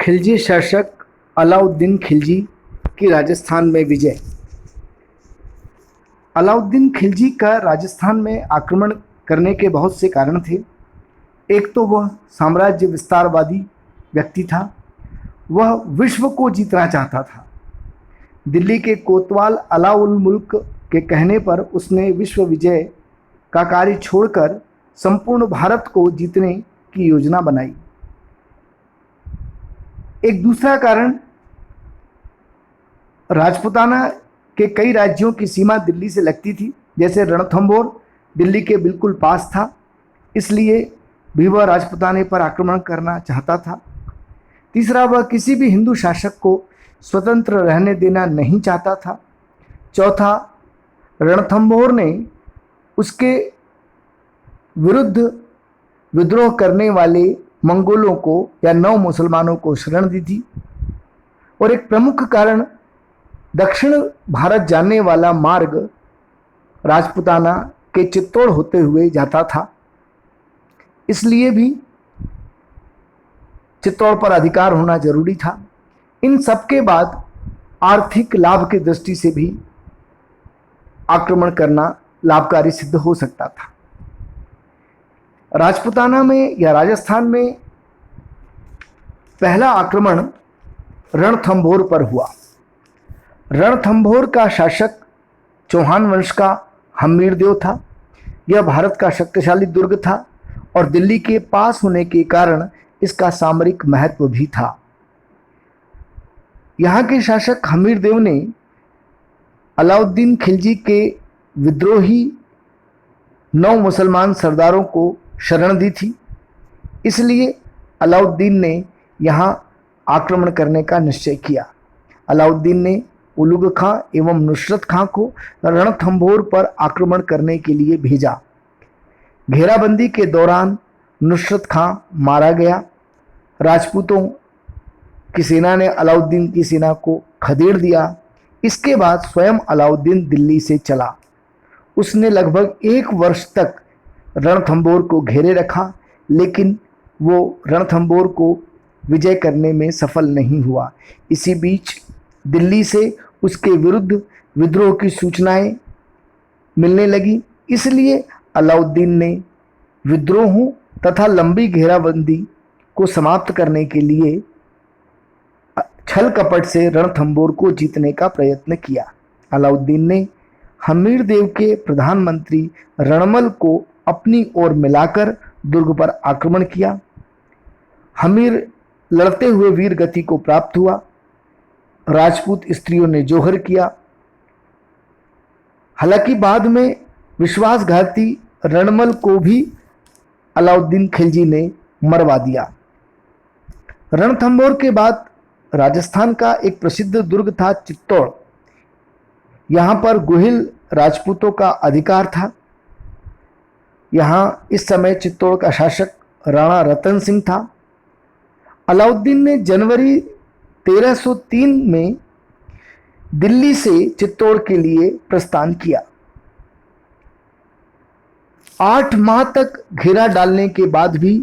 खिलजी शासक अलाउद्दीन खिलजी की राजस्थान में विजय। अलाउद्दीन खिलजी का राजस्थान में आक्रमण करने के बहुत से कारण थे। एक तो वह साम्राज्य विस्तारवादी व्यक्ति था। वह विश्व को जीतना चाहता था। दिल्ली के कोतवाल अलाउल मुल्क के कहने पर उसने विश्व विजय का कार्य छोड़कर संपूर्ण भारत को जीतने की योजना बनाई। एक दूसरा कारण, राजपूताना के कई राज्यों की सीमा दिल्ली से लगती थी, जैसे रणथंभौर दिल्ली के बिल्कुल पास था, इसलिए भी वह राजपूताने पर आक्रमण करना चाहता था। तीसरा, वह किसी भी हिंदू शासक को स्वतंत्र रहने देना नहीं चाहता था। चौथा, रणथंभौर ने उसके विरुद्ध विद्रोह करने वाले मंगोलों को या नव मुसलमानों को शरण दी थी। और एक प्रमुख कारण, दक्षिण भारत जाने वाला मार्ग राजपूताना के चित्तौड़ होते हुए जाता था, इसलिए भी चित्तौड़ पर अधिकार होना जरूरी था। इन सबके बाद आर्थिक लाभ की दृष्टि से भी आक्रमण करना लाभकारी सिद्ध हो सकता था। राजपूताना में या राजस्थान में पहला आक्रमण रणथंभौर पर हुआ। रणथंभौर का शासक चौहान वंश का हम्मीरदेव था। यह भारत का शक्तिशाली दुर्ग था और दिल्ली के पास होने के कारण इसका सामरिक महत्व भी था। यहाँ के शासक हम्मीरदेव ने अलाउद्दीन खिलजी के विद्रोही नौ मुसलमान सरदारों को शरण दी थी, इसलिए अलाउद्दीन ने यहाँ आक्रमण करने का निश्चय किया। अलाउद्दीन ने उलुग खां एवं नुसरत खां को रणथंभौर पर आक्रमण करने के लिए भेजा। घेराबंदी के दौरान नुसरत खां मारा गया। राजपूतों की सेना ने अलाउद्दीन की सेना को खदेड़ दिया। इसके बाद स्वयं अलाउद्दीन दिल्ली से चला। उसने लगभग 1 वर्ष तक रणथंभौर को घेरे रखा, लेकिन वो रणथंभौर को विजय करने में सफल नहीं हुआ। इसी बीच दिल्ली से उसके विरुद्ध विद्रोह की सूचनाएं मिलने लगी, इसलिए अलाउद्दीन ने विद्रोहों तथा लंबी घेराबंदी को समाप्त करने के लिए छल कपट से रणथंभौर को जीतने का प्रयत्न किया। अलाउद्दीन ने हम्मीरदेव के प्रधानमंत्री रणमल को अपनी ओर मिलाकर दुर्ग पर आक्रमण किया। हमीर लड़ते हुए वीर गति को प्राप्त हुआ। राजपूत स्त्रियों ने जोहर किया। हालांकि बाद में विश्वासघाती रणमल को भी अलाउद्दीन खिलजी ने मरवा दिया। रणथंभौर के बाद राजस्थान का एक प्रसिद्ध दुर्ग था चित्तौड़। यहाँ पर गुहिल राजपूतों का अधिकार था। यहाँ इस समय चित्तौड़ का शासक राणा रतन सिंह था। अलाउद्दीन ने जनवरी 1303 में दिल्ली से चित्तौड़ के लिए प्रस्थान किया। 8 माह तक घेरा डालने के बाद भी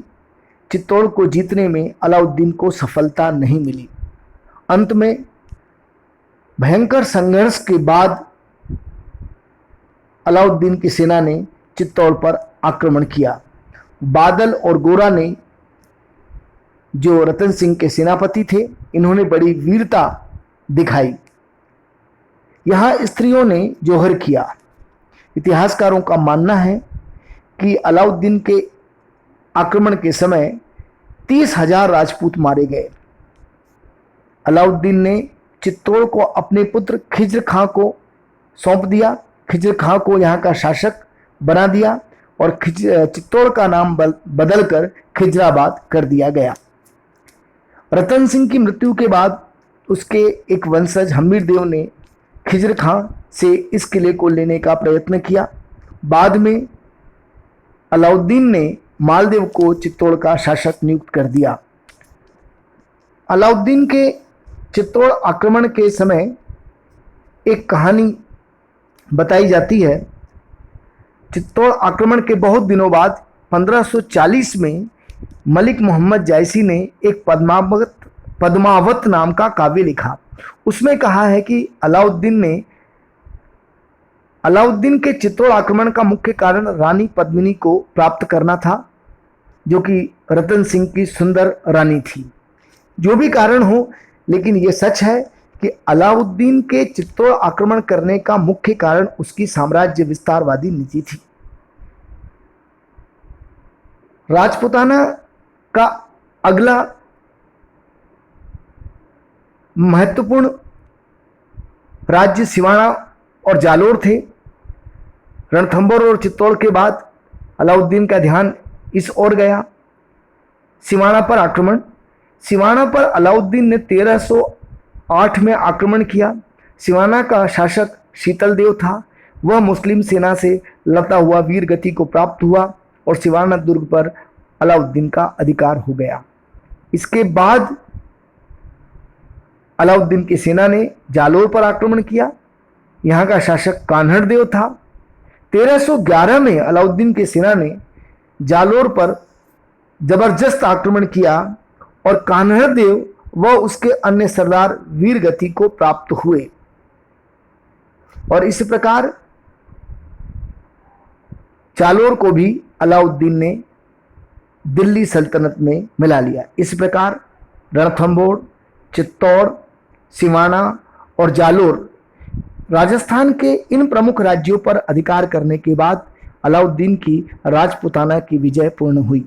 चित्तौड़ को जीतने में अलाउद्दीन को सफलता नहीं मिली। अंत में भयंकर संघर्ष के बाद अलाउद्दीन की सेना ने चित्तौड़ पर आक्रमण किया। बादल और गोरा ने, जो रतन सिंह के सेनापति थे, इन्होंने बड़ी वीरता दिखाई। यहाँ स्त्रियों ने जोहर किया। इतिहासकारों का मानना है कि अलाउद्दीन के आक्रमण के समय 30,000 राजपूत मारे गए। अलाउद्दीन ने चित्तौड़ को अपने पुत्र खिज्र खां को सौंप दिया। खिज्र खां को यहाँ का शासक बना दिया और चित्तौड़ का नाम बदलकर खिजराबाद कर दिया गया। रतन सिंह की मृत्यु के बाद उसके एक वंशज हम्मीरदेव ने खिज्र खां से इस किले को लेने का प्रयत्न किया। बाद में अलाउद्दीन ने मालदेव को चित्तौड़ का शासक नियुक्त कर दिया। अलाउद्दीन के चित्तौड़ आक्रमण के समय एक कहानी बताई जाती है। चित्तौड़ आक्रमण के बहुत दिनों बाद 1540 में मलिक मोहम्मद जायसी ने एक पद्मावत पद्मावत नाम का काव्य लिखा। उसमें कहा है कि अलाउद्दीन के चित्तौड़ आक्रमण का मुख्य कारण रानी पद्मिनी को प्राप्त करना था, जो कि रतन सिंह की सुंदर रानी थी। जो भी कारण हो, लेकिन यह सच है कि अलाउद्दीन के चित्तौड़ आक्रमण करने का मुख्य कारण उसकी साम्राज्य विस्तारवादी नीति थी। राजपूताना का अगला महत्वपूर्ण राज्य सिवाना और जालोर थे। रणथंभौर और चित्तौड़ के बाद अलाउद्दीन का ध्यान इस ओर गया। सिवाना पर आक्रमण। सिवाना पर अलाउद्दीन ने 1308 में आक्रमण किया। सिवाना का शासक शीतलदेव था। वह मुस्लिम सेना से लड़ता हुआ वीर गति को प्राप्त हुआ और सिवाना दुर्ग पर अलाउद्दीन का अधिकार हो गया। इसके बाद अलाउद्दीन की सेना ने जालोर पर आक्रमण किया। यहाँ का शासक कान्हड़ देव था। 1311 में अलाउद्दीन की सेना ने जालोर पर जबरदस्त आक्रमण किया और कान्हड़ देव व उसके अन्य सरदार वीर गति को प्राप्त हुए और इस प्रकार जालोर को भी अलाउद्दीन ने दिल्ली सल्तनत में मिला लिया। इस प्रकार रणथंभौर, चित्तौड़, सिवाना और जालोर राजस्थान के इन प्रमुख राज्यों पर अधिकार करने के बाद अलाउद्दीन की राजपूताना की विजय पूर्ण हुई।